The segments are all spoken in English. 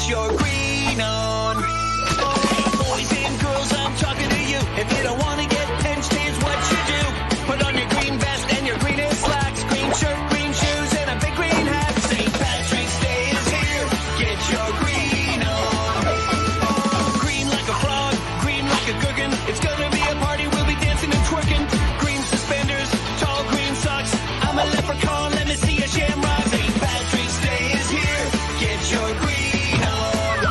get your green on. Boys and girls, I'm talking to you. If you don't want to get pinched, here's what you do. Put on your green vest and your greenest slacks, green shirt, green shoes, and a big green hat. St. Patrick's Day is here. Get your green on. Green like a frog, green like a gherkin. It's gonna be a party. We'll be dancing and twerking. Green suspenders, tall green socks. I'm a leprechaun. Let me see a shamrock. St. Patrick's Day is here. Get your green on.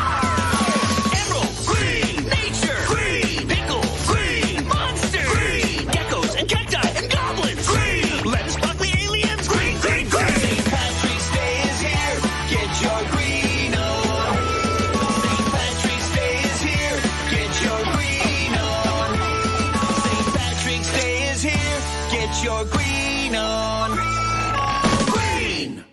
Emerald, green, nature, green, pickle, green, monster, green, geckos and cacti and goblins, green, lettuce, broccoli, aliens, green, green, green. St. Patrick's Day is here. Get your green on. St. Patrick's Day is here. Get your green on. St. Patrick's Day is here. Get your green on. Green.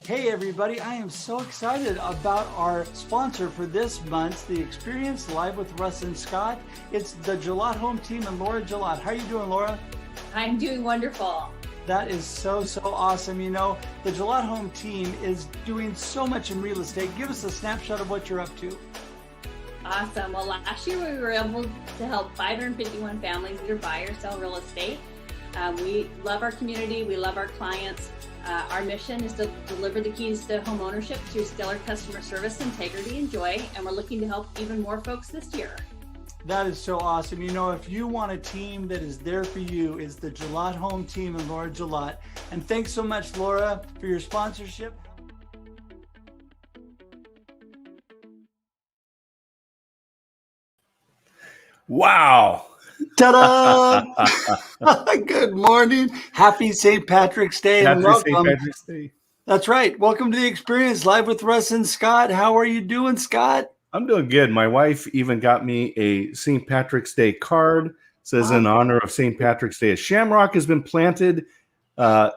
Hey everybody, I am so excited about our sponsor for this month, the Experience Live with Russ and Scott. It's the Gillette Home Team and Laura Gillette. How are you doing, Laura? I'm doing wonderful. That is so awesome. You know, the Gillette Home Team is doing so much in real estate. Give us a snapshot of what you're up to. Awesome. Well, last year we were able to help 551 families either buy or sell real estate. We love our community. We love our clients. Our mission is to deliver the keys to home ownership through stellar customer service, integrity, and joy. And we're looking to help even more folks this year. That is so awesome. You know, if you want a team that is there for you, it's the Gillette Home Team and Laura Gillette. And thanks so much, Laura, for your sponsorship. Wow. Ta-da! Good morning. Happy St. Patrick's Day. Happy And welcome. St. Patrick's Day. That's right. Welcome to the Experience Live with Russ and Scott. How are you doing, Scott? I'm doing good. My wife even got me a St. Patrick's Day card. It says in honor of St. Patrick's Day. A shamrock has been planted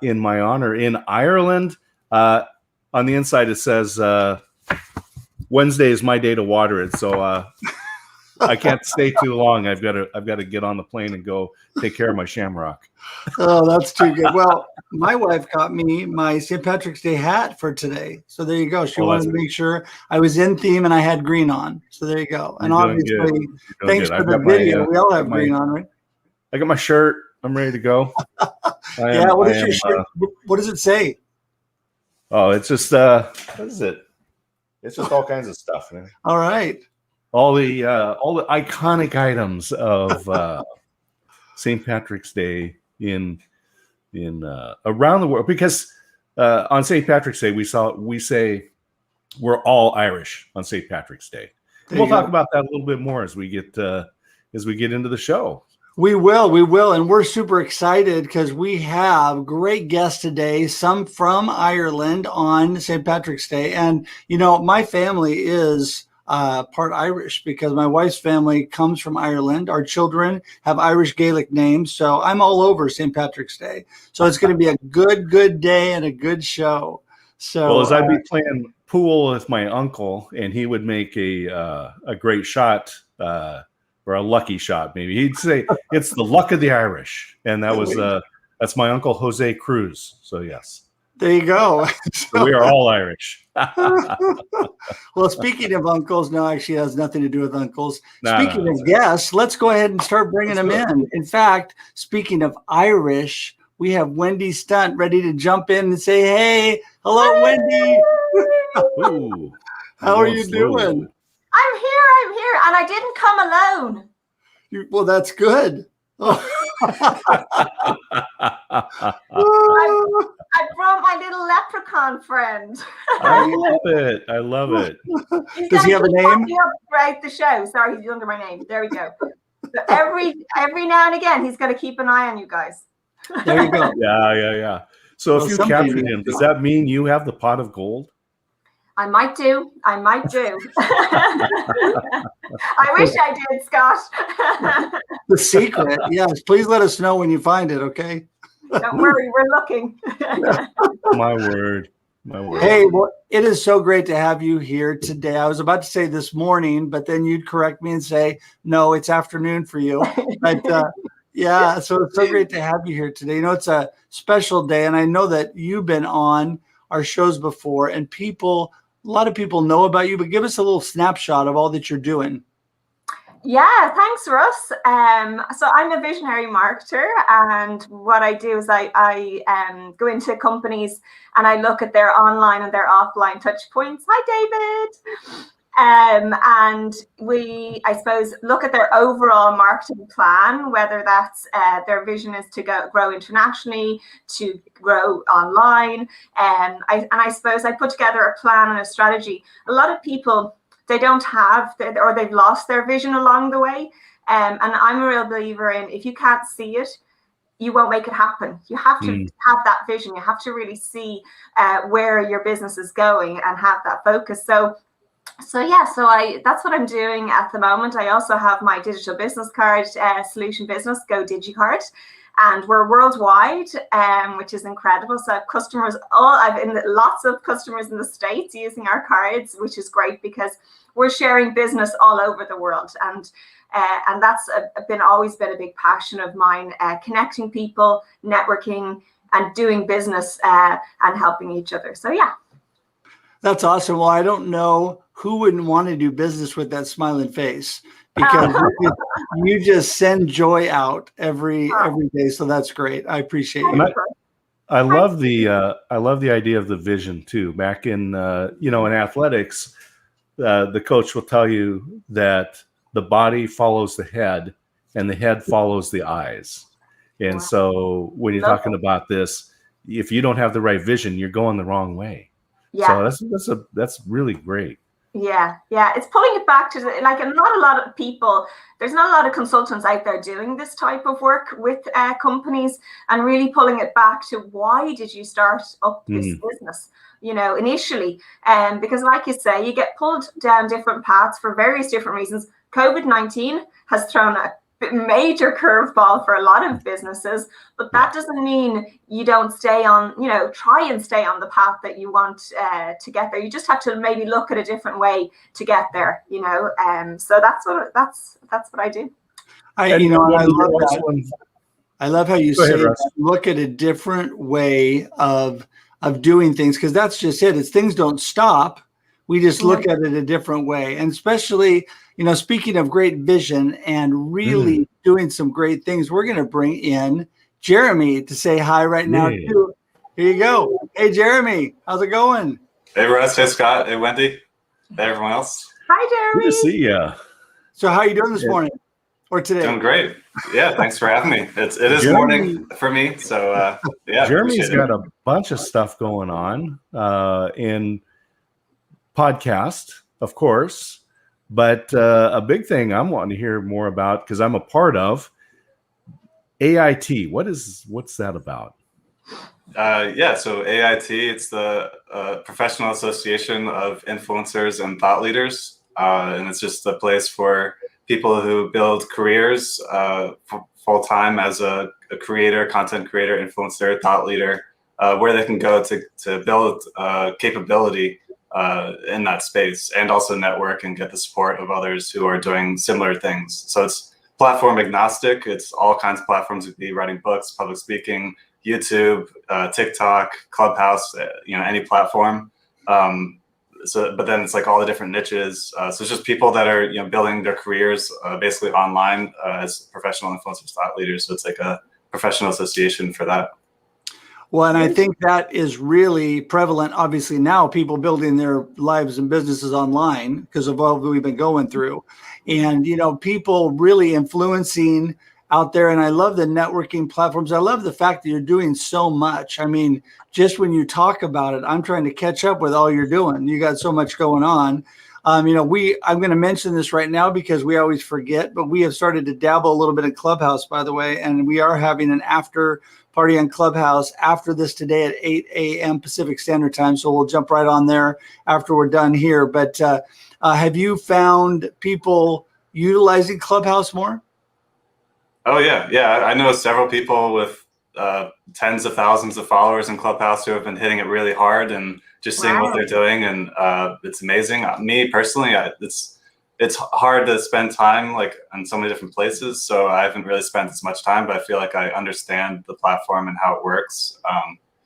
in my honor in Ireland. On the inside, it says Wednesday is my day to water it. So I can't stay too long. I've got to get on the plane and go take care of my shamrock. Oh, that's too good. Well, my wife got me my St. Patrick's Day hat for today. So there you go. She wanted to make sure I was in theme and I had green on. So there you go. And obviously, thanks for the video. We all have green on, right? I got my shirt. I'm ready to go. What is your shirt? What does it say? Oh, it's just what is it? It's just all kinds of stuff, man. All right. All the iconic items of St. Patrick's Day in around the world, because on St. Patrick's Day we say we're all Irish on St. Patrick's Day. We'll talk about that a little bit more as we get into the show. We will, and we're super excited because we have great guests today, some from Ireland on St. Patrick's Day. And you know, my family is part Irish because my wife's family comes from Ireland. Our children have Irish Gaelic names, so I'm all over St. Patrick's Day. So it's going to be a good day and a good show. So, well, as I'd be playing pool with my uncle, and he would make a great shot or a lucky shot, maybe he'd say it's the luck of the Irish, and that's my uncle Jose Cruz. So yes. There you go. So we are all Irish. Well, speaking of uncles, no, actually has nothing to do with uncles. Speaking of guests, let's go ahead and start bringing them in. In fact, speaking of Irish, we have Wendy Stunt ready to jump in and say, hey, hello, Wendy. Ooh, how are you doing? I'm here, and I didn't come alone. Well, that's good. I brought my little leprechaun friend. I love it. Does he have a name? Throughout the show. Sorry, he's under my name. There we go. So every now and again, he's got to keep an eye on you guys. There you go. Yeah. So if you captured him, does that mean you have the pot of gold? I might do. I wish I did, Scott. The secret. Yes. Please let us know when you find it, okay? Don't worry, we're looking. My word. My word. Hey, well, it is so great to have you here today. I was about to say this morning, but then you'd correct me and say, no, it's afternoon for you. But yeah, so it's so great to have you here today. You know, it's a special day, and I know that you've been on our shows before, and a lot of people know about you, but give us a little snapshot of all that you're doing. Yeah, thanks, Russ. So I'm a visionary marketer, and what I do is I go into companies and I look at their online and their offline touch points. Hi, David. And I suppose, look at their overall marketing plan, whether that's their vision is to grow internationally, to grow online. I suppose I put together a plan and a strategy. A lot of people, they don't have, or they've lost their vision along the way. And I'm a real believer in, if you can't see it, you won't make it happen. You have to have that vision. You have to really see where your business is going and have that focus. So that's what I'm doing at the moment. I also have my digital business card, Solution Business, Go DigiCard. And we're worldwide, which is incredible. So I've lots of customers in the States using our cards, which is great because we're sharing business all over the world. And that's always been a big passion of mine, connecting people, networking, and doing business and helping each other. So yeah. That's awesome. Well, I don't know who wouldn't want to do business with that smiling face, because you just send joy out every day. So that's great. I appreciate you. I love the idea of the vision too. Back in in athletics, the coach will tell you that the body follows the head and the head follows the eyes. And so when you're talking about this, if you don't have the right vision, you're going the wrong way. Yeah. So that's really great. Yeah. It's pulling it back to not a lot of people. There's not a lot of consultants out there doing this type of work with companies, and really pulling it back to, why did you start up this business? Initially, because like you say, you get pulled down different paths for various different reasons. COVID-19 has thrown a major curveball for a lot of businesses, but that doesn't mean you don't try and stay on the path that you want to get there. You just have to maybe look at a different way to get there, so that's what I do. I love how you say look at a different way of doing things, because that's just it. It's things don't stop. We just look at it a different way. And especially, speaking of great vision and really doing some great things, we're going to bring in Jeremy to say hi right now too. Here you go. Hey, Jeremy, how's it going? Hey, Russ. Hey, Scott. Hey, Wendy. Hey, everyone else. Hi, Jeremy. Good to see you. So how are you doing this morning or today? Doing great. Yeah, thanks for having me. It is morning for me. So, yeah. Jeremy's got a bunch of stuff going on in podcast, of course, but a big thing I'm wanting to hear more about, because I'm a part of AIT. What's that about? So AIT, it's the Professional Association of Influencers and Thought Leaders, and it's just a place for people who build careers full time as a creator, content creator, influencer, thought leader, where they can go to build capability in that space, and also network and get the support of others who are doing similar things. So it's platform agnostic. It's all kinds of platforms. You could be writing books, public speaking, YouTube, TikTok, Clubhouse, any platform. But then it's like all the different niches. So it's just people that are building their careers basically online as professional influencers, thought leaders. So it's like a professional association for that. Well, and I think that is really prevalent, obviously, now, people building their lives and businesses online because of all that we've been going through. And, people really influencing out there. And I love the networking platforms. I love the fact that you're doing so much. I mean, just when you talk about it, I'm trying to catch up with all you're doing. You got so much going on. I'm going to mention this right now because we always forget, but we have started to dabble a little bit in Clubhouse, by the way, and we are having an after party on Clubhouse after this today at 8 a.m. Pacific Standard Time. So we'll jump right on there after we're done here. But have you found people utilizing Clubhouse more? Oh, yeah. Yeah. I know several people with tens of thousands of followers in Clubhouse who have been hitting it really hard and just seeing what they're doing, and it's amazing. Me personally, it's hard to spend time like in so many different places, so I haven't really spent as much time, but I feel like I understand the platform and how it works.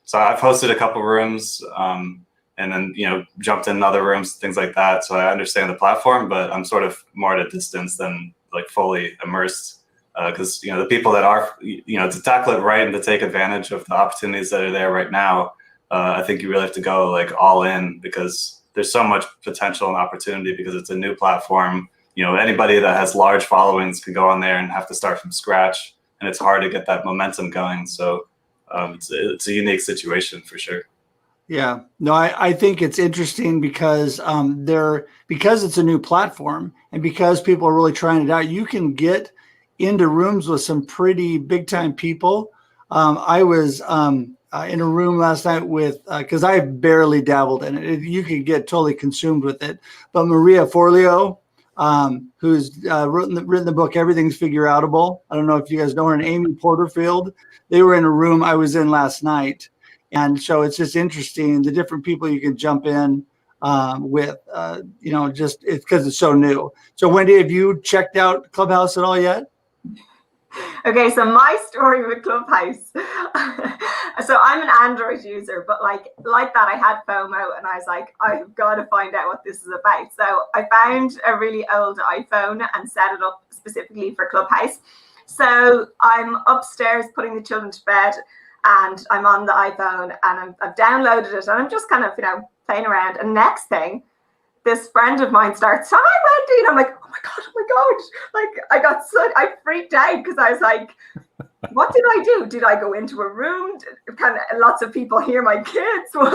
So I've hosted a couple rooms, and then jumped in other rooms, things like that. So I understand the platform, but I'm sort of more at a distance than like fully immersed, because the people that are to tackle it right and to take advantage of the opportunities that are there right now, I think you really have to go like all in, because there's so much potential and opportunity, because it's a new platform. Anybody that has large followings can go on there and have to start from scratch, and it's hard to get that momentum going. So it's a unique situation for sure. Yeah, no, I think it's interesting because because it's a new platform, and because people are really trying it out, you can get into rooms with some pretty big time people. I was in a room last night with, because I barely dabbled in it. You could get totally consumed with it. But Maria Forleo, who's written the book Everything's Figure Outable. I don't know if you guys know her, and Amy Porterfield. They were in a room I was in last night. And so it's just interesting, the different people you can jump in with, just it's because it's so new. So Wendy, have you checked out Clubhouse at all yet? Okay, so my story with Clubhouse. So I'm an Android user, but like that, I had FOMO, and I was like, I've got to find out what this is about. So I found a really old iPhone and set it up specifically for Clubhouse. So I'm upstairs putting the children to bed, and I'm on the iPhone, and I've downloaded it, and I'm just kind of playing around. And next thing, this friend of mine starts, hi Wendy, and I'm like, oh my god, like I freaked out, because I was like, what did I do? Did I go into a room? Kind of lots of people hear my kids. Well,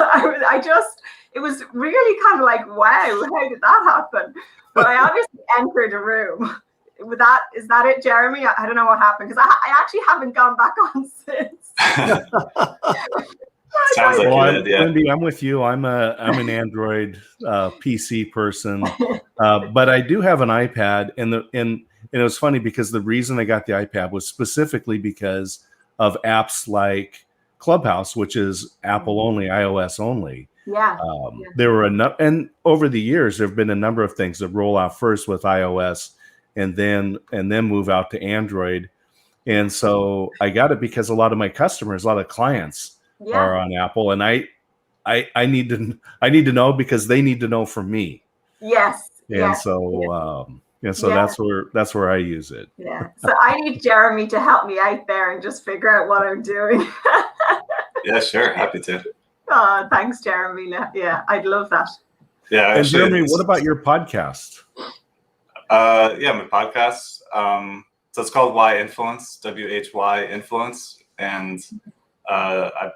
it was really kind of like, wow, how did that happen? But I obviously entered a room. Is that it, Jeremy? I don't know what happened, because I actually haven't gone back on since. Sounds like well, you did, yeah. Wendy, I'm with you. I'm an Android PC person, but I do have an iPad, and it was funny because the reason I got the iPad was specifically because of apps like Clubhouse, which is Apple only, iOS only. Yeah. There were and over the years there have been a number of things that roll out first with iOS, and then move out to Android. And so I got it because a lot of my customers, a lot of clients are on Apple, and I need to know, because they need to know from me. Yes. And so that's where I use it. Yeah. So I need Jeremy to help me out there and just figure out what I'm doing. Yeah, sure. Happy to. Oh, thanks, Jeremy. Yeah, I'd love that. Yeah. And Jeremy, what about your podcast? My podcast. So it's called Why Influence, WHY Influence. And I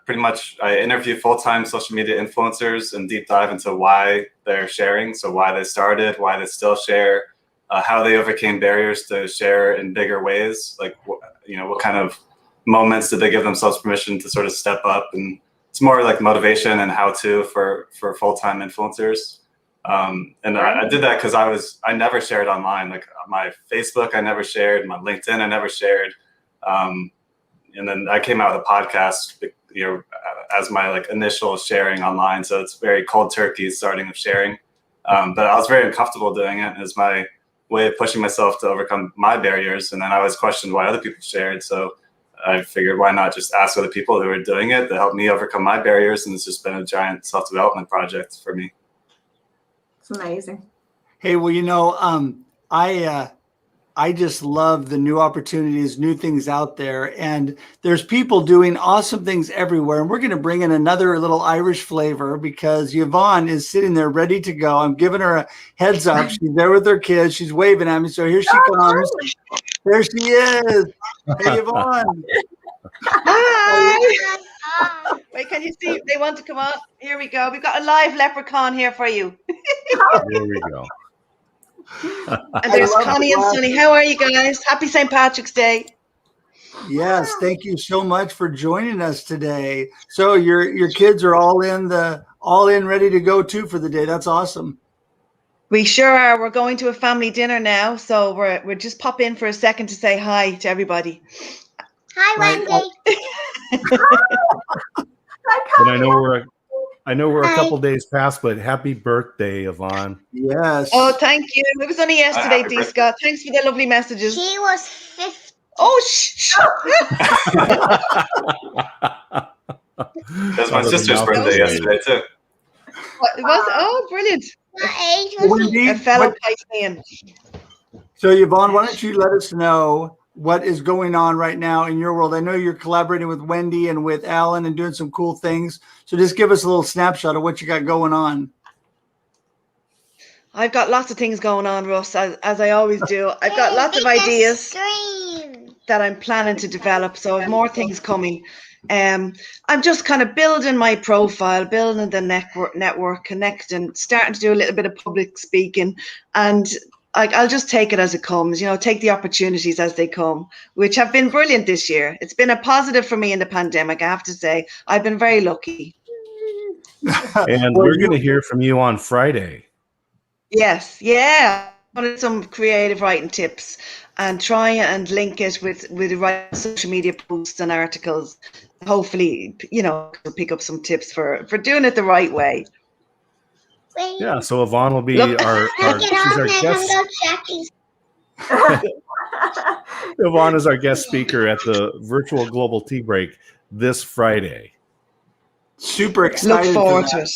interview full-time social media influencers and deep dive into why they're sharing. So why they started, why they still share, how they overcame barriers to share in bigger ways. Like, what kind of moments did they give themselves permission to sort of step up? And it's more like motivation and how-to for full-time influencers. And I did that because I never shared online. Like my Facebook, I never shared. My LinkedIn, I never shared. And then I came out with a podcast, as my like initial sharing online. So it's very cold turkey starting with sharing. But I was very uncomfortable doing it as my way of pushing myself to overcome my barriers. And then I always questioned why other people shared. So I figured, why not just ask other people who are doing it to help me overcome my barriers? And it's just been a giant self-development project for me. It's amazing. Hey, well, I just love the new opportunities, new things out there. And there's people doing awesome things everywhere. And we're going to bring in another little Irish flavor, because Yvonne is sitting there ready to go. I'm giving her a heads up. She's there with her kids. She's waving at me. So here she comes. There she is. Hey, Yvonne. Hi. Wait, can you see? They want to come on. Here we go. We've got a live leprechaun here for you. There we go. And there's Connie and Sunny. How are you guys? Happy St. Patrick's Day. Yes, thank you so much for joining us today. So your kids are all in ready to go too for the day. That's awesome. We sure are. We're going to a family dinner now, so we're just pop in for a second to say hi to everybody. Hi, Wendy. And I I know we're a couple days past, but happy birthday, Yvonne. Yes. Oh, thank you. It was only yesterday, happy D. birthday. Scott. Thanks for the lovely messages. She was 50. Oh, shh. It was my sister's birthday yesterday too. It was? Oh, brilliant. What age was Wendy, A fellow Piscean. so Yvonne, why don't you let us know what is going on right now in your world? I know you're collaborating with Wendy and with Alan and doing some cool things. So just give us a little snapshot of what you got going on. I've got lots of things going on, Russ, as I always do. I've got lots of ideas that I'm planning to develop, so I have more things coming. I'm just kind of building my profile, building the network, connecting, starting to do a little bit of public speaking, and I'll just take it as it comes, take the opportunities as they come, which have been brilliant this year. It's been a positive for me in the pandemic, I have to say. I've been very lucky. And we're going to hear from you on Friday. Yes, yeah. I wanted some creative writing tips and try and link it with the right social media posts and articles. Hopefully, pick up some tips for doing it the right way. Yeah, so Yvonne will be she's our guest. Yvonne is our guest speaker at the virtual Global Tea Break this Friday. Super excited. Look forward to it.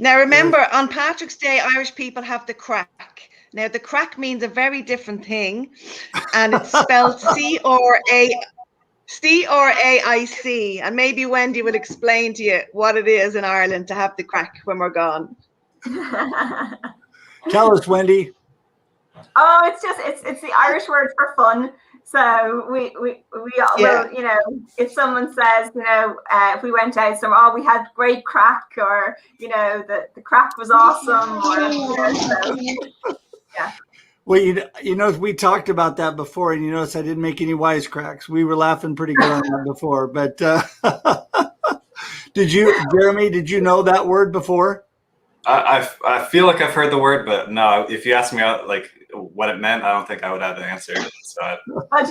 Now, remember, on Patrick's Day, Irish people have the crack. Now, the crack means a very different thing, and it's spelled C-R-A-I-C. And maybe Wendy will explain to you what it is in Ireland to have the crack when we're gone. Tell us, Wendy. Oh, it's the Irish word for fun. So we will, if someone says, if we went out somewhere, we had great crack, or the crack was awesome, or yeah. Well, we talked about that before, and you notice I didn't make any wisecracks. We were laughing pretty good on that before, but Jeremy, did you know that word before? I feel like I've heard the word, but no, if you ask me what it meant, I don't think I would have the answer. So But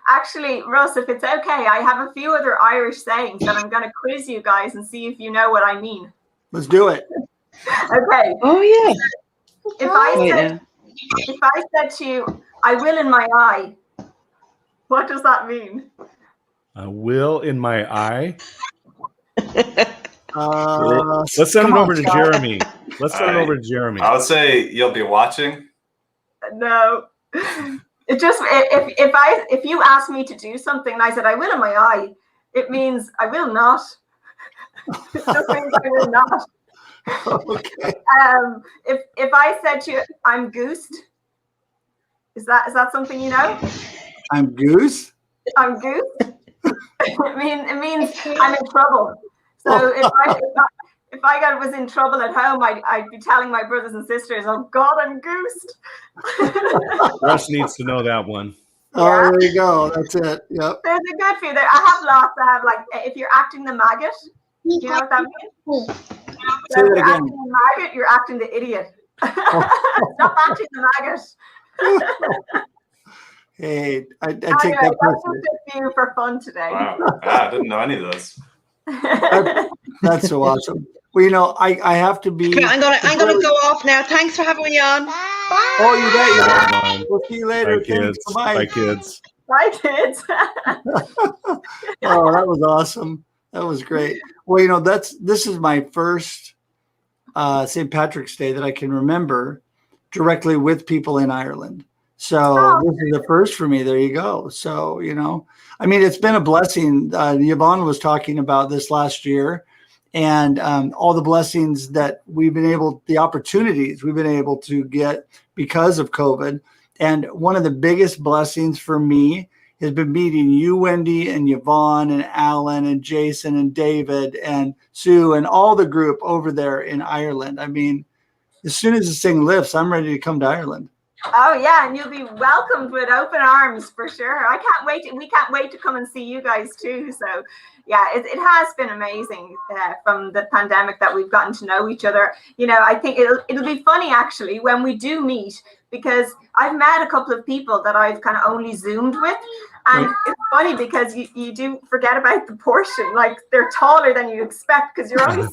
actually, Russ, if it's okay, I have a few other Irish sayings that I'm going to quiz you guys and see if you know what I mean. Let's do it. Okay. Oh, yeah. If I said to you, I will in my eye, what does that mean? A will in my eye. Let's send it over to Jeremy. Let's send it over to Jeremy. I would say you'll be watching. No. It just if you ask me to do something and I said I will in my eye, it means I will not. It just means I will not. Okay. If I said to you I'm goosed, is that something you know? I'm goose. I'm goosed. it means I'm in trouble. So if I was in trouble at home, I'd be telling my brothers and sisters, "Oh God, I'm goosed." Russ needs to know that one. Oh, there you go. That's it. Yep. There's a good few there. I have lots. I have if you're acting the maggot, do you know what that means? So if you're acting the maggot, you're acting the idiot. Stop acting the maggot. Hey, I take anyway, that that's personally. just a few for fun today. Wow. I didn't know any of those. That's so awesome. Well, I have to be. I'm gonna go off now. Thanks for having me on. Bye. Oh, you bet. Bye. We'll see you later. Bye, kids. Bye. Bye, kids. Bye, kids. Oh, that was awesome. That was great. Well, this is my first St. Patrick's Day that I can remember directly with people in Ireland. So this is the first for me. There you go. So, it's been a blessing. Yvonne was talking about this last year, and all the blessings that the opportunities we've been able to get because of COVID. And one of the biggest blessings for me has been meeting you, Wendy, and Yvonne, and Alan, and Jason, and David, and Sue, and all the group over there in Ireland. As soon as this thing lifts, I'm ready to come to Ireland. Oh yeah, and you'll be welcomed with open arms for sure. I can't wait. We can't wait to come and see you guys too. So yeah, it has been amazing from the pandemic that we've gotten to know each other. I think it'll be funny actually when we do meet, because I've met a couple of people that I've kind of only Zoomed with, And it's funny because you do forget about the portion. Like, they're taller than you expect because you're only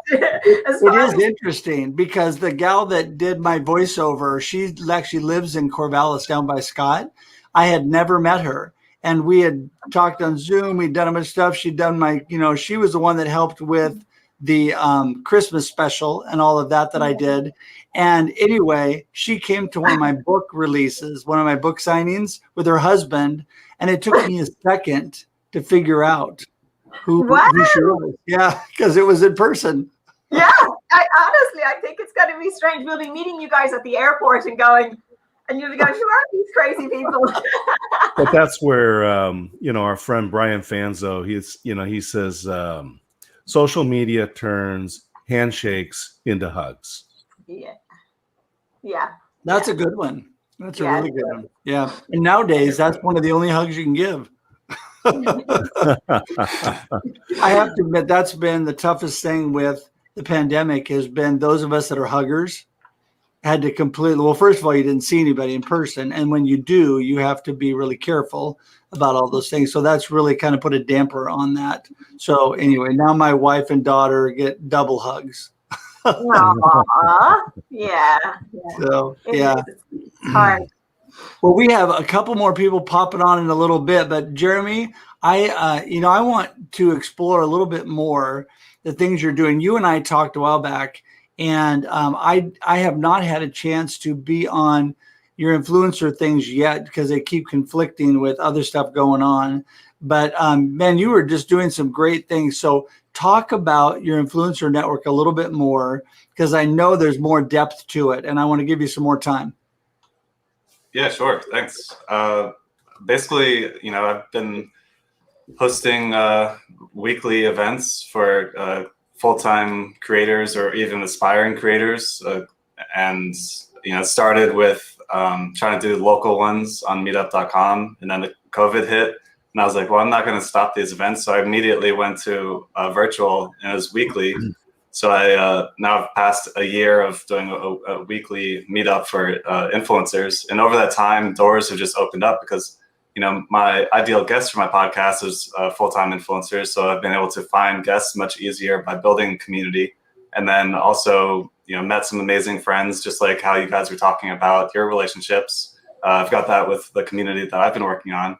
It is interesting because the gal that did my voiceover, she actually lives in Corvallis down by Scott. I had never met her. And we had talked on Zoom. We'd done a bunch of stuff. She'd done my, she was the one that helped with the Christmas special and all of that I did. And anyway, she came to one of my book releases, one of my book signings with her husband. And it took me a second to figure out who she was. Yeah, because it was in person. Yeah, honestly, I think it's going to be strange. We'll be meeting you guys at the airport and going, and you'll be going, who are these crazy people? But that's where, our friend Brian Fanzo, he says, social media turns handshakes into hugs. Yeah. That's a good one. That's a really good one. Yeah. And nowadays, that's one of the only hugs you can give. I have to admit, that's been the toughest thing with the pandemic has been those of us that are huggers had to completely, well, first of all, you didn't see anybody in person. And when you do, you have to be really careful about all those things. So that's really kind of put a damper on that. So anyway, now my wife and daughter get double hugs. Aww. Yeah. So, yeah. It's hard. Well, we have a couple more people popping on in a little bit, but Jeremy, I want to explore a little bit more the things you're doing. You and I talked a while back, and I have not had a chance to be on your influencer things yet because they keep conflicting with other stuff going on. But man, you were just doing some great things. So talk about your influencer network a little bit more because I know there's more depth to it, and I want to give you some more time. Yeah, sure. Thanks. Basically, I've been hosting weekly events for full-time creators or even aspiring creators. And, it started with trying to do local ones on meetup.com. And then the COVID hit. And I was like, well, I'm not going to stop these events. So I immediately went to virtual, and it was weekly. So I now have passed a year of doing a weekly meetup for influencers. And over that time, doors have just opened up because, my ideal guest for my podcast is full-time influencers. So I've been able to find guests much easier by building community. And then also, met some amazing friends, just like how you guys were talking about your relationships. I've got that with the community that I've been working on.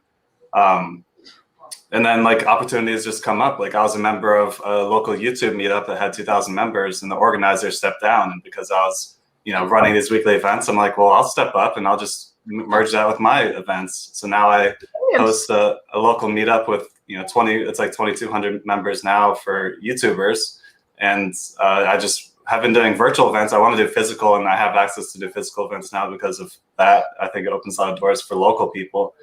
And then opportunities just come up. I was a member of a local YouTube meetup that had 2,000 members, and the organizer stepped down. And because I was, running these weekly events, I'm like, well, I'll step up and I'll just merge that with my events. So now I host a local meetup with, 2,200 members now for YouTubers. And I just have been doing virtual events. I want to do physical, and I have access to do physical events now because of that. I think it opens a lot of doors for local people.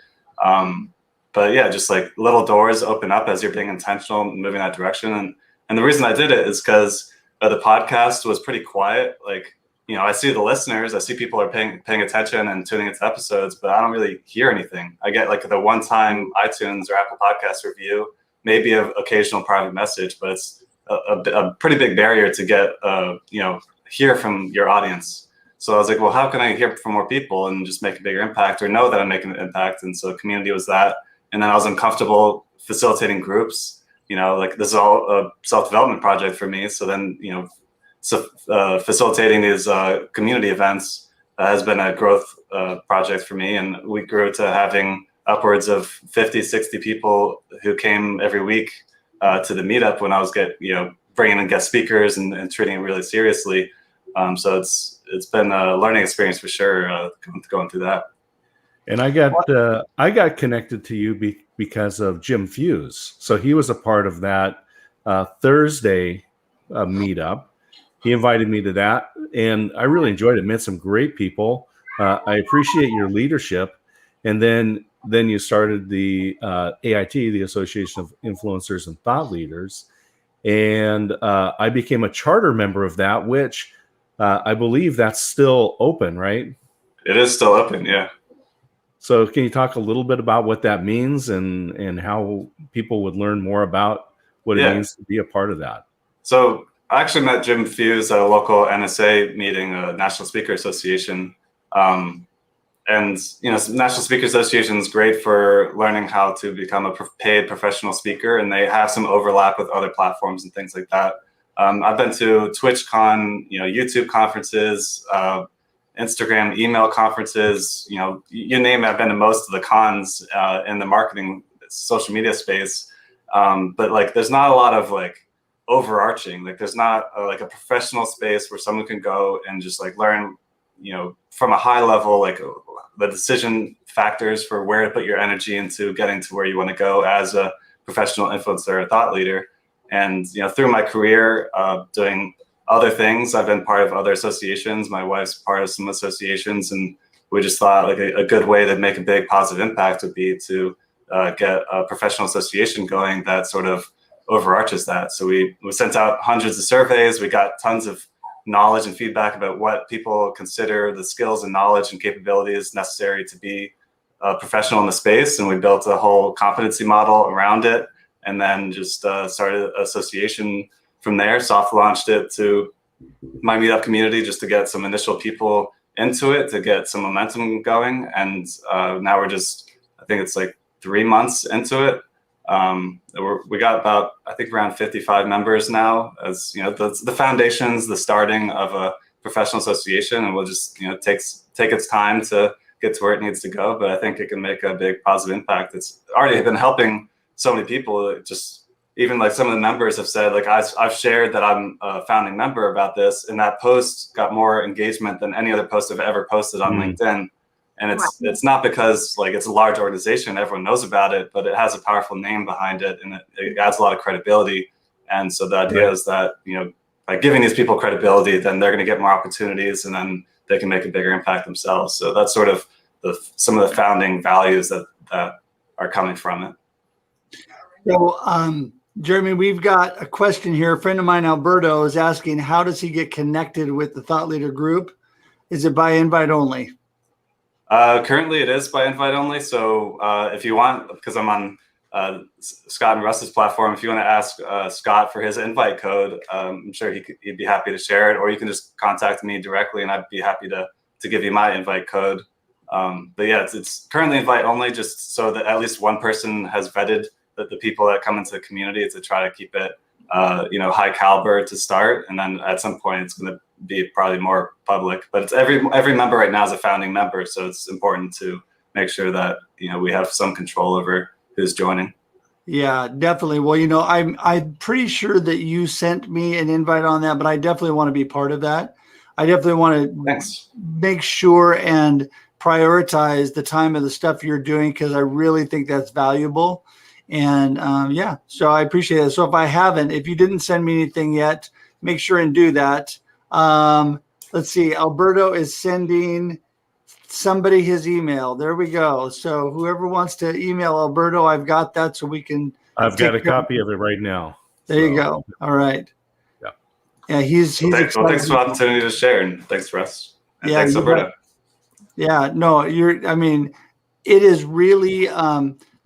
But yeah, just little doors open up as you're being intentional and moving that direction. And the reason I did it is because the podcast was pretty quiet. I see the listeners, I see people are paying attention and tuning into episodes, but I don't really hear anything. I get the one-time iTunes or Apple Podcast review, maybe an occasional private message, but it's a pretty big barrier to get, hear from your audience. So I was like, well, how can I hear from more people and just make a bigger impact or know that I'm making an impact? And so community was that. And then I was uncomfortable facilitating groups, this is all a self-development project for me. So then, facilitating these community events has been a growth project for me. And we grew to having upwards of 50, 60 people who came every week to the meetup when I was bringing in guest speakers and treating it really seriously. So it's been a learning experience for sure, going through that. And I got connected to you because of Jim Fuse. So he was a part of that Thursday meetup. He invited me to that, and I really enjoyed it. Met some great people. I appreciate your leadership. And then you started the AIT, the Association of Influencers and Thought Leaders. And I became a charter member of that, which I believe that's still open, right? It is still open, yeah. So can you talk a little bit about what that means and how people would learn more about what it means to be a part of that? So I actually met Jim Fuse at a local NSA meeting, National Speaker Association. and National Speaker Association is great for learning how to become a paid professional speaker, and they have some overlap with other platforms and things like that. I've been to TwitchCon, YouTube conferences, Instagram email conferences, you name it. I've been to most of the cons in the marketing social media space, but like there's not a lot of like overarching, like there's not like a professional space where someone can go and just like learn, from a high level, like the decision factors for where to put your energy into getting to where you want to go as a professional influencer or thought leader. And through my career doing other things, I've been part of other associations. My wife's part of some associations, and we just thought like a good way to make a big positive impact would be to get a professional association going that sort of overarches that. So we sent out hundreds of surveys. We got tons of knowledge and feedback about what people consider the skills and knowledge and capabilities necessary to be a professional in the space. And we built a whole competency model around it, and then just started an association from there. Soft launched it to my meetup community just to get some initial people into it, to get some momentum going. And now we're just, I think it's like 3 months into it. We got about, I think, around 55 members now, as the foundations, the starting of a professional association, and we'll just take its time to get to where it needs to go. But I think it can make a big positive impact. It's already been helping so many people. Just even like some of the members have said, like I've shared that I'm a founding member about this, and that post got more engagement than any other post I've ever posted on LinkedIn. And it's not because like it's a large organization, everyone knows about it, but it has a powerful name behind it, and it adds a lot of credibility. And so the idea is that, by giving these people credibility, then they're going to get more opportunities, and then they can make a bigger impact themselves. So that's sort of some of the founding values that are coming from it. So, Jeremy, we've got a question here. A friend of mine, Alberto, is asking, how does he get connected with the Thought Leader group? Is it by invite only? Currently, it is by invite only. So if you want, because I'm on Scott and Russ's platform, if you want to ask Scott for his invite code, I'm sure he'd be happy to share it, or you can just contact me directly, and I'd be happy to give you my invite code. But yeah, it's currently invite only, just so that at least one person has vetted the people that come into the community, to try to keep it high caliber to start, and then at some point it's going to be probably more public. But it's every member right now is a founding member, so it's important to make sure that we have some control over who's joining. Yeah, definitely. Well, I'm pretty sure that you sent me an invite on that, but I definitely want to be part of that. I definitely want to make sure and prioritize the time of the stuff you're doing, because I really think that's valuable. And so I appreciate it. So if you didn't send me anything yet, make sure and do that. Let's see. Alberto is sending somebody his email. There we go. So whoever wants to email Alberto, I've got that, so we can. I've got a copy of it right now. There you go. All right. Yeah. He's thanks for the opportunity to share, and thanks, Russ. And thanks, Alberto. Yeah. No, it is really.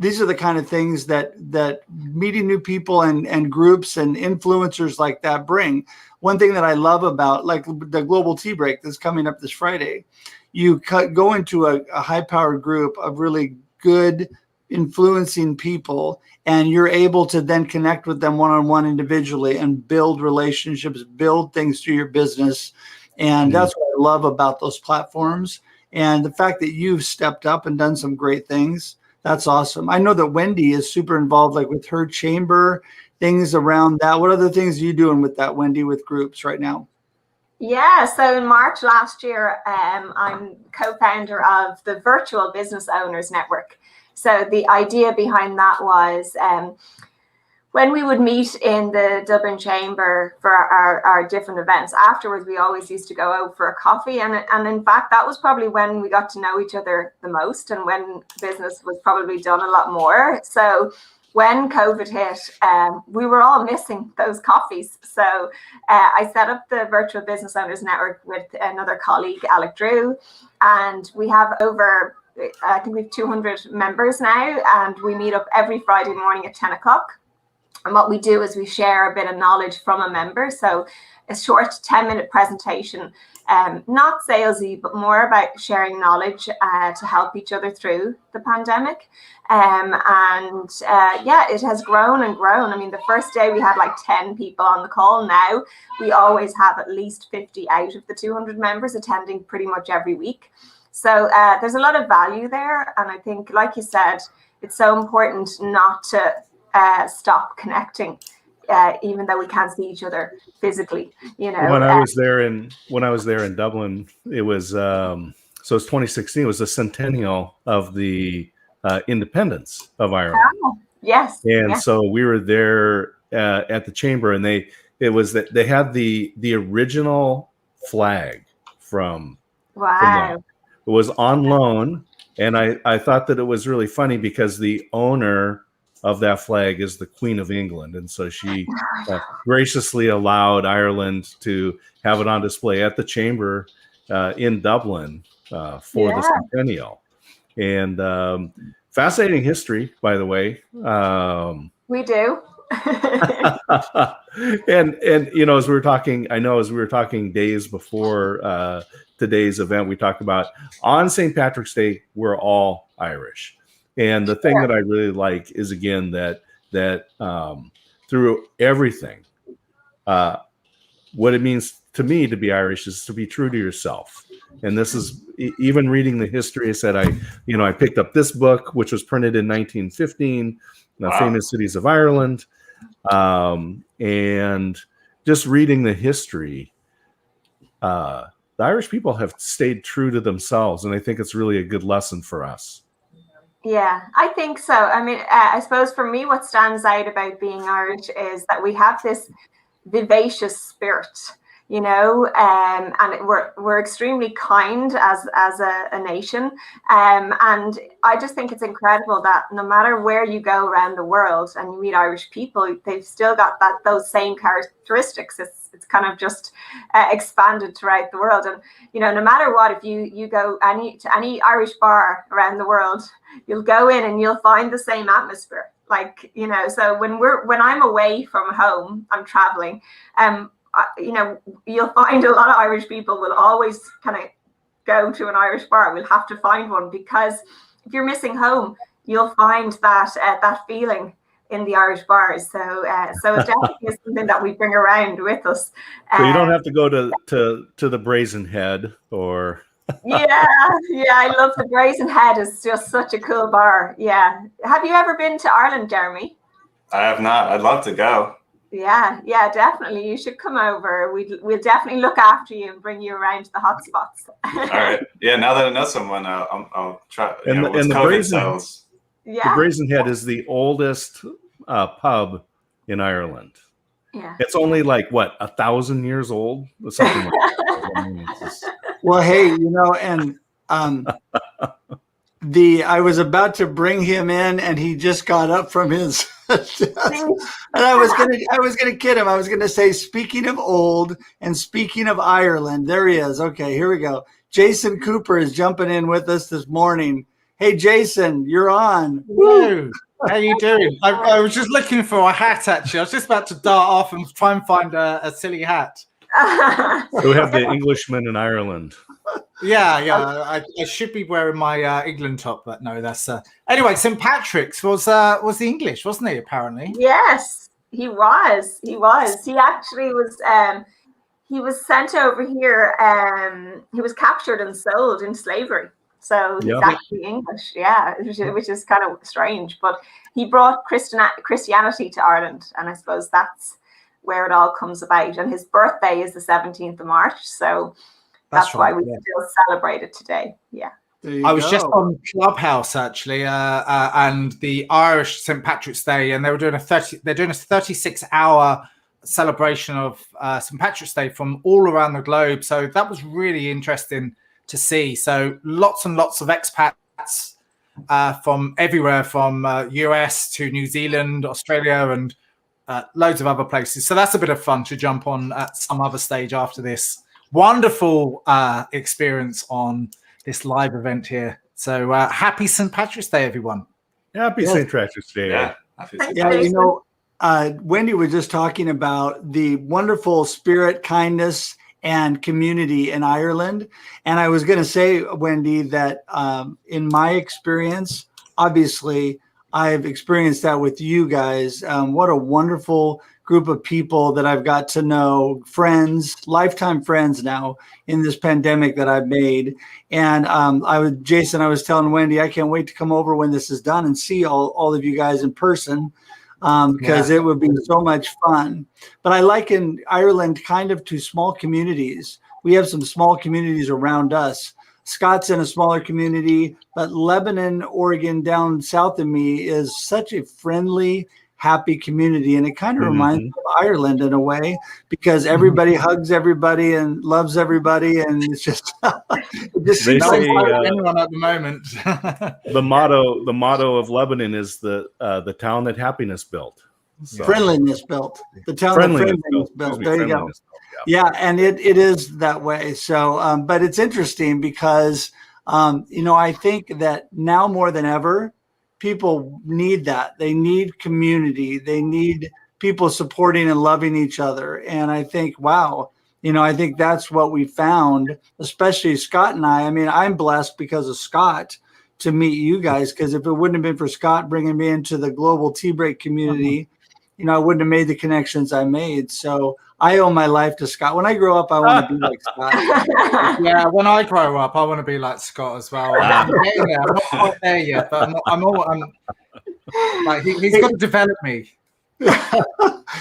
These are the kind of things that meeting new people and groups and influencers like that bring. One thing that I love about like the Global Tea Break that's coming up this Friday, you go into a high-powered group of really good influencing people, and you're able to then connect with them one-on-one individually and build relationships, build things through your business. And that's what I love about those platforms. And the fact that you've stepped up and done some great things, that's awesome. I know that Wendy is super involved, like with her chamber, things around that. What other things are you doing with that, Wendy, with groups right now? Yeah, so in March last year, I'm co-founder of the Virtual Business Owners Network. So the idea behind that was when we would meet in the Dublin Chamber for our different events, afterwards we always used to go out for a coffee. And in fact, that was probably when we got to know each other the most, and when business was probably done a lot more. So when COVID hit, we were all missing those coffees. So I set up the Virtual Business Owners Network with another colleague, Alec Drew, and we have over, I think we have 200 members now, and we meet up every Friday morning at 10 o'clock. And what we do is we share a bit of knowledge from a member. So a short 10-minute presentation not salesy, but more about sharing knowledge to help each other through the pandemic. It has grown and grown. I mean, the first day we had like 10 people on the call. Now we always have at least 50 out of the 200 members attending pretty much every week. So there's a lot of value there. And I think, like you said, it's so important not to stop connecting, even though we can't see each other physically. You know, when I was there in Dublin, it was so it's 2016. It was the centennial of the independence of Ireland. Oh, yes. And yes. so we were there at the chamber, and they had the original flag from Wow. that. It was on loan, and I thought that it was really funny because the owner of that flag is the Queen of England, and so she graciously allowed Ireland to have it on display at the chamber in Dublin for the centennial. And fascinating history, by the way. We do. and you know, as we were talking days before today's event, we talked about on St. Patrick's Day, we're all Irish. And the thing that I really like is, again, that through everything, what it means to me to be Irish is to be true to yourself. And this is even reading the history. I said, I picked up this book, which was printed in 1915, The Famous Cities of Ireland. And just reading the history, the Irish people have stayed true to themselves. And I think it's really a good lesson for us. Yeah, I think so. I mean, I suppose for me, what stands out about being Irish is that we have this vivacious spirit, you know, and we're extremely kind as a nation. And I just think it's incredible that no matter where you go around the world and you meet Irish people, they've still got those same characteristics. It's kind of just expanded throughout the world. And, you know, no matter what, if you go to any Irish bar around the world, you'll go in and you'll find the same atmosphere. Like, you know, so when I'm away from home, I'm traveling, you know, you'll find a lot of Irish people will always kind of go to an Irish bar. We'll have to find one, because if you're missing home, you'll find that feeling in the Irish bars. So it definitely is something that we bring around with us. So you don't have to go to the Brazen Head or. Yeah, I love the Brazen Head. It's just such a cool bar. Yeah. Have you ever been to Ireland, Jeremy? I have not. I'd love to go. Yeah, definitely. You should come over. We'll definitely look after you and bring you around to the hot spots. All right. Yeah, now that I know someone, I'll try. And the Brazen Head is the oldest pub in Ireland. Yeah. It's only like, what, 1,000 years old? Or something like that. Well, hey, you know, and I was about to bring him in, and he just got up from his desk. And I was gonna kid him. I was gonna say, speaking of old and speaking of Ireland, there he is. Okay, here we go. Jason Cooper is jumping in with us this morning. Hey, Jason, you're on. Woo. How you doing? I was just looking for a hat, actually. I was just about to dart off and try and find a silly hat. We have the Englishman in Ireland. Yeah. I should be wearing my England top, but no, that's anyway. St. Patrick's was the English, wasn't he? Apparently. Yes, he was. He actually was. He was sent over here. He was captured and sold in slavery. So he's actually English. Yeah, which is kind of strange. But he brought Christianity to Ireland, and I suppose that's where it all comes about. And his birthday is the 17th of March, so that's why we still celebrate it today. Yeah. I was just on Clubhouse actually, and the Irish St. Patrick's Day, and they were doing a 36-hour celebration of St. Patrick's Day from all around the globe. So that was really interesting to see. So lots and lots of expats from everywhere, from US to New Zealand, Australia, and loads of other places. So that's a bit of fun to jump on at some other stage after this wonderful experience on this live event here. So happy St. Patrick's Day, everyone. Happy St. Patrick's Day. Yeah. You know, Wendy was just talking about the wonderful spirit, kindness and community in Ireland. And I was going to say, Wendy, that in my experience, obviously, I've experienced that with you guys. What a wonderful group of people that I've got to know, friends, lifetime friends now in this pandemic that I've made. And Jason, I was telling Wendy, I can't wait to come over when this is done and see all of you guys in person. Because it would be so much fun. But I liken Ireland kind of to small communities. We have some small communities around us. Scott's in a smaller community, but Lebanon, Oregon, down south of me is such a friendly, happy community. And it kind of reminds me of Ireland in a way, because everybody hugs everybody and loves everybody. And it's just, They say anyone at the moment. the motto of Lebanon is the town that happiness built. So. Friendliness built. The town that friendliness built. There you go. Yeah, and it is that way. So, but it's interesting because, I think that now more than ever, people need that. They need community. They need people supporting and loving each other. And I think, wow, I think that's what we found, especially Scott and I. I mean, I'm blessed because of Scott to meet you guys, because if it wouldn't have been for Scott bringing me into the global tea break community, I wouldn't have made the connections I made. So I owe my life to Scott. When I grow up, I want to be like Scott. Yeah, when I grow up, I want to be like Scott as well. I'm not quite there yet, but I'm like he's got to develop me.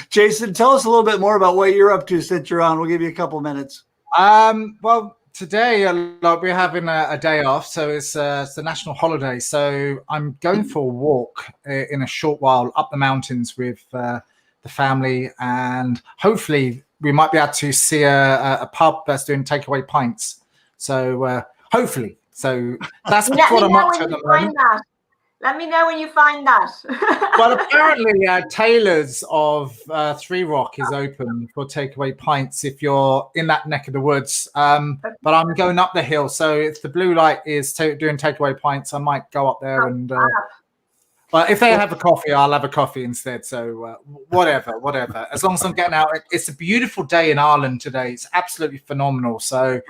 Jason, tell us a little bit more about what you're up to since you're on. We'll give you a couple minutes. Well, today we're having a day off, so it's the national holiday. So I'm going for a walk in a short while up the mountains with the family, and hopefully we might be able to see a pub that's doing takeaway pints. So hopefully, that's what I'm up to at the moment. Let me know when you find that. Well, apparently Taylor's of Three Rock is open for takeaway pints if you're in that neck of the woods. But I'm going up the hill, so if the blue light is doing takeaway pints, I might go up there and. But if they have a coffee, I'll have a coffee instead. So whatever. As long as I'm getting out, it's a beautiful day in Ireland today. It's absolutely phenomenal. So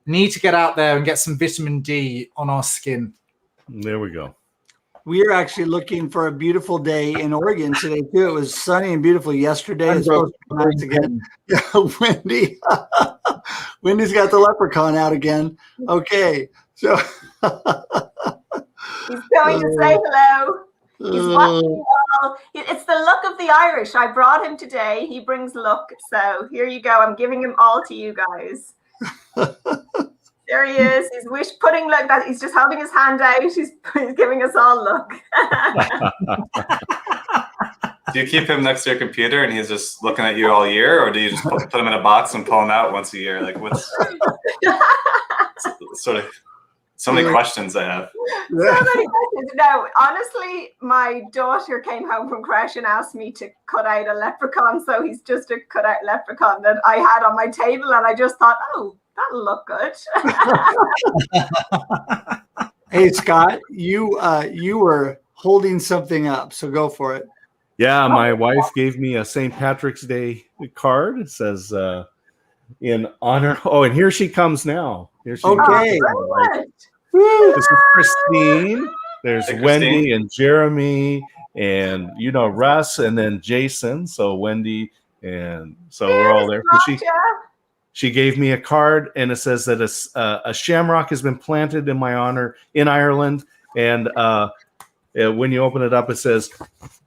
need to get out there and get some vitamin D on our skin. There we go. We are actually looking for a beautiful day in Oregon today too. It was sunny and beautiful yesterday. It's supposed to be nice again. Wendy, Wendy's got the leprechaun out again. Okay, so he's going to say hello. He's watching you all. It's the look of the Irish. I brought him today. He brings luck. So here you go. I'm giving him all to you guys. There he is. He's putting like that. He's just holding his hand out. He's giving us all luck. Do you keep him next to your computer and he's just looking at you all year, or do you just put him in a box and pull him out once a year? Like, what's sort of so many questions I have. So many questions. No, honestly, my daughter came home from crash and asked me to cut out a leprechaun. So he's just a cut out leprechaun that I had on my table, and I just thought, oh, that'll look good. Hey, Scott, you were holding something up, so go for it. Yeah, my wife gave me a St. Patrick's Day card. It says in honor. Oh, and here she comes now. Here she okay. This is Christine. There's hey, Wendy and Jeremy and Russ, and then Jason. So Wendy, and so we're all there. She gave me a card, and it says that a shamrock has been planted in my honor in Ireland. And when you open it up, it says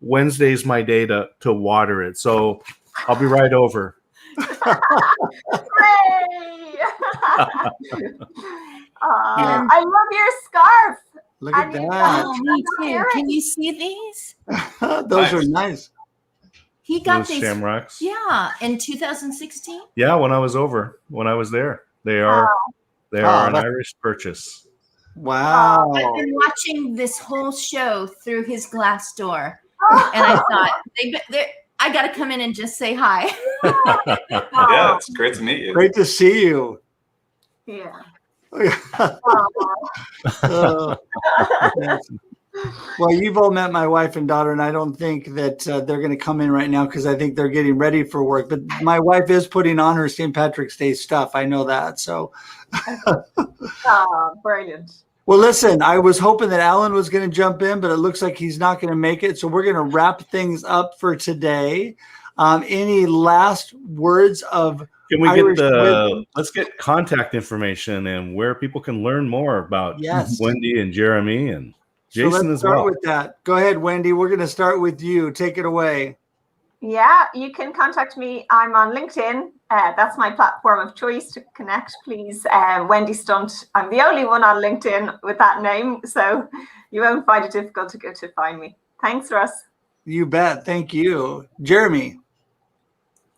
Wednesday's my day to water it. So I'll be right over. Hooray! I love your scarf. Look at that. Oh, me too. Can you see these? Those are nice. He got Those these shamrocks. Yeah, in 2016. Yeah, when I was there, they are an Irish purchase. Wow. I've been watching this whole show through his glass door, and I thought I got to come in and just say hi. Yeah, it's great to meet you. Great to see you. Yeah. Well, you've all met my wife and daughter, and I don't think that they're going to come in right now because I think they're getting ready for work. But my wife is putting on her St. Patrick's Day stuff. I know that. So, Brilliant. well, listen, I was hoping that Alan was going to jump in, but it looks like he's not going to make it. So we're going to wrap things up for today. Any last words of Can we Irish get wisdom? let's get contact information and where people can learn more about Yes. Wendy and Jeremy and So Jason let's as start well. with that. Go ahead, Wendy. We're going to start with you. Take it away. Yeah, you can contact me. I'm on LinkedIn. That's my platform of choice to connect, please. Wendy Stunt. I'm the only one on LinkedIn with that name, so you won't find it difficult to find me. Thanks, Russ. You bet. Thank you. Jeremy.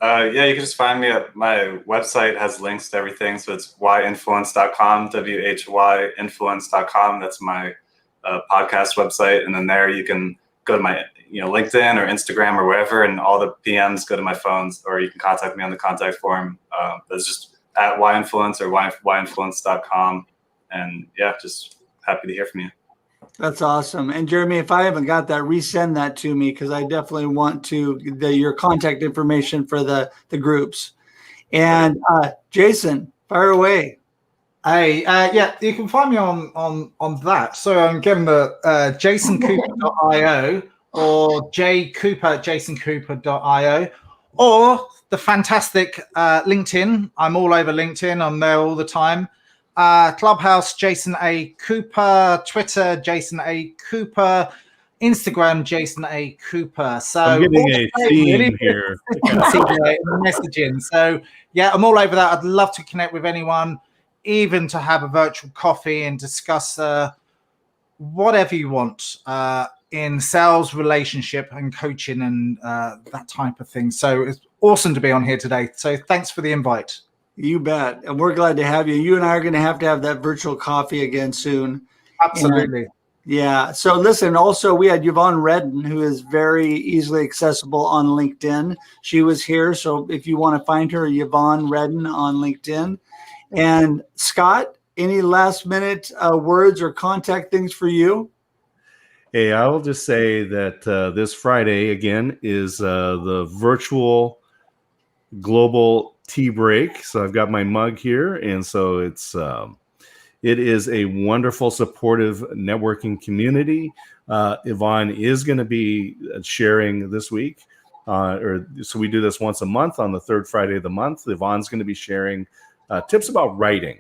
Yeah, you can just find me at my website has links to everything. So it's whyinfluence.com, whyinfluence.com. That's my podcast website. And then there you can go to my LinkedIn or Instagram or wherever, and all the PMs go to my phones, or you can contact me on the contact form. That's just at whyinfluence or whyinfluence.com. And yeah, just happy to hear from you. That's awesome. And Jeremy, if I haven't got that, resend that to me because I definitely want your contact information for the groups. And Jason, fire away. Hey, yeah, you can find me on that. So I'm given the jasoncooper.io or jcooper@jasoncooper.io or the fantastic LinkedIn. I'm all over LinkedIn. I'm there all the time. Clubhouse, Jason A. Cooper, Twitter, Jason A. Cooper, Instagram, Jason A. Cooper. So I'm getting a theme here. Messaging. So yeah, I'm all over that. I'd love to connect with anyone, even to have a virtual coffee and discuss whatever you want in sales, relationship, and coaching and that type of thing. So it's awesome to be on here today. So thanks for the invite. You bet. And we're glad to have you. You and I are going to have that virtual coffee again soon. Absolutely. And, yeah. So listen, also we had Yvonne Redden, who is very easily accessible on LinkedIn. She was here. So if you want to find her, Yvonne Redden on LinkedIn. And Scott, any last minute words or contact things for you? Hey, I will just say that this Friday again is the virtual global tea break. So I've got my mug here, and so it is a wonderful, supportive networking community. Yvonne is going to be sharing this week, so we do this once a month on the third Friday of the month. Yvonne's going to be sharing tips about writing,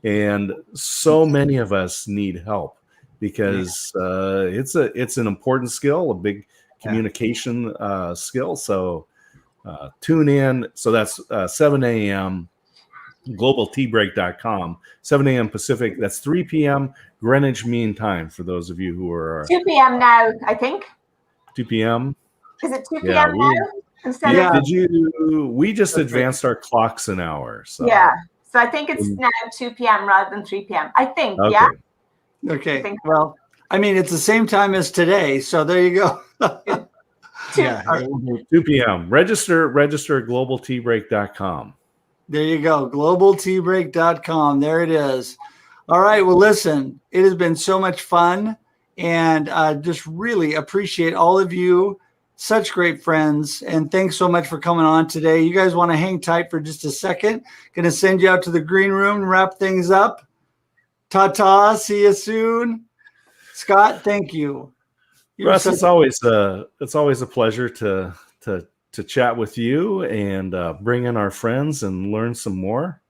and so many of us need help because it's an important skill, a big communication skill. So tune in. So that's 7 a.m. globalteabreak.com, 7 a.m. Pacific. That's 3 p.m. Greenwich Mean Time for those of you who are 2 p.m. now, I think. 2 p.m. Is it 2 p.m. now? We just advanced our clocks an hour. So. Yeah. So I think it's now 2 p.m. rather than 3 p.m. I think. Okay. Yeah. Okay. Well, I mean, it's the same time as today. So there you go. 2 p.m. Register globalteabreak.com. There you go. globalteabreak.com. There it is. All right. Well, listen, it has been so much fun, and just really appreciate all of you. Such great friends. And thanks so much for coming on today. You guys want to hang tight for just a second. Going to send you out to the green room and wrap things up. Ta-ta. See you soon. Scott, thank you. Russ, it's always a pleasure to chat with you and bring in our friends and learn some more.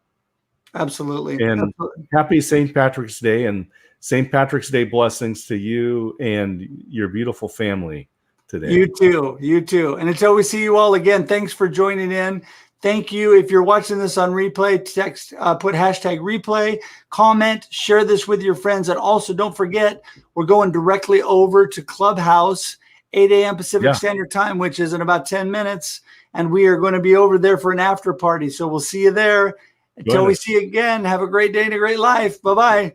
Absolutely. And happy St. Patrick's Day, and St. Patrick's Day blessings to you and your beautiful family today. You too. And until we see you all again, thanks for joining in. Thank you. If you're watching this on replay, text, put hashtag replay, comment, share this with your friends. And also don't forget, we're going directly over to Clubhouse, 8 a.m. Pacific Standard Time, which is in about 10 minutes. And we are going to be over there for an after party. So we'll see you there. Until we see you again, have a great day and a great life. Bye-bye.